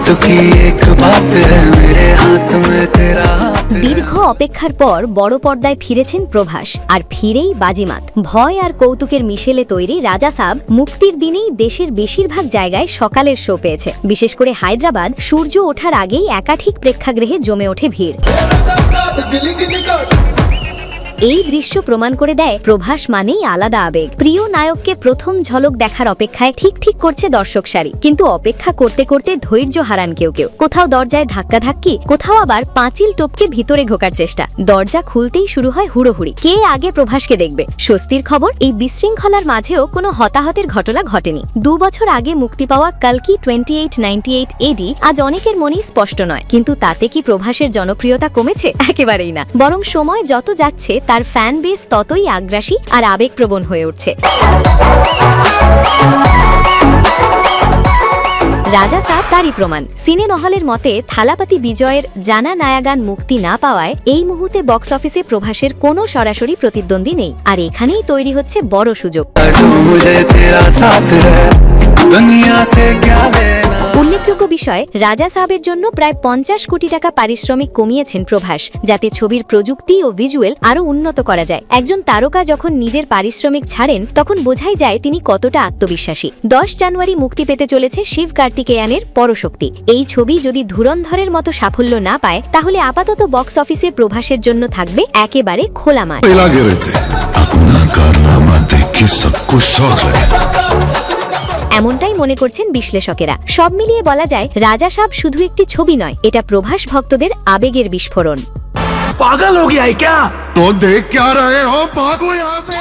वक्त की एक बात है मेरे हाथ में तेरा हाथ है। দীর্ঘ অপেক্ষার পর বড় পর্দায় ফিরেছেন প্রভাস, আর ফিরেই বাজিমাত। ভয় আর কৌতুকের মিশেলে তৈরি রাজা সাব মুক্তির দিনেই দেশের বেশিরভাগ জায়গায় সকালের শো পেয়েছে। বিশেষ করে হায়দ্রাবাদ সূর্য ওঠার আগেই একাধিক প্রেক্ষাগৃহে জমে ওঠে ভিড়। এই দৃশ্য প্রমাণ করে দেয় প্রভাস মানেই আলাদা আবেগ। প্রিয় নায়ককে প্রথম ঝলক দেখার অপেক্ষায় ঠিক করছে দর্শক সারি, কিন্তু অপেক্ষা করতে করতে ধৈর্য হারান কেউ কেউ। কোথাও দরজায় ধাক্কাধাক্কি, কোথাও আবার পাঁচিল টপকে ভিতরে ঢোকার চেষ্টা। দরজা খুলতেই শুরু হয় হুড়োহুড়ি, কে আগে প্রভাসকে দেখবে। স্বস্তির খবর, এই বিশৃঙ্খলার মাঝেও কোনো হতাহতের ঘটনা ঘটেনি। 2 বছর আগে মুক্তি পাওয়া কালকি 2898 এডি আজ অনেকের মনেই স্পষ্ট নয়, কিন্তু তাতে কি প্রভাসের জনপ্রিয়তা কমেছে? একেবারেই না, বরং সময় যত যাচ্ছে তার ফ্যান বেস ততই আগ্রাসী আর আবেগপ্রবণ হয়ে উঠছে। রাজা সাব তারই প্রমাণ। সিনে নহলের মতে থালাপাতি বিজয়ের জানা নায়াগান মুক্তি না পাওয়ায় এই মুহূর্তে বক্স অফিসে প্রভাসের কোনো সরাসরি প্রতিদ্বন্দ্বী নেই, আর এখানেই তৈরি হচ্ছে বড় সুযোগ। উল্লেখযোগ্য বিষয়, রাজা সাহেবের জন্য প্রায় 50 কোটি টাকা পারিশ্রমিক কমিয়েছেন প্রভাস, যাতে ছবির প্রযুক্তি ও ভিজুয়াল আরও উন্নত করা যায়। একজন তারকা যখন নিজের পারিশ্রমিক ছাড়েন তখন বোঝাই যায় তিনি কতটা আত্মবিশ্বাসী। 10 জানুয়ারি মুক্তি পেতে চলেছে শিব কার্তিকেয়ানের পরশক্তি। এই ছবি যদি ধুরন্ধরের মতো সাফল্য না পায়, তাহলে আপাতত বক্স অফিসে প্রভাসের জন্য থাকবে একেবারে খোলা মাঠ। এমনটাই মনে করছেন বিশ্লেষকেরা। সব মিলিয়ে বলা যায়, রাজা সাব শুধু একটি ছবি নয়, এটা প্রভাস ভক্তদের আবেগের বিস্ফোরণ। পাগল হো গয়া হ্যায় ক্যা? तो देख क्या रहे हो, भागो यहाँ से।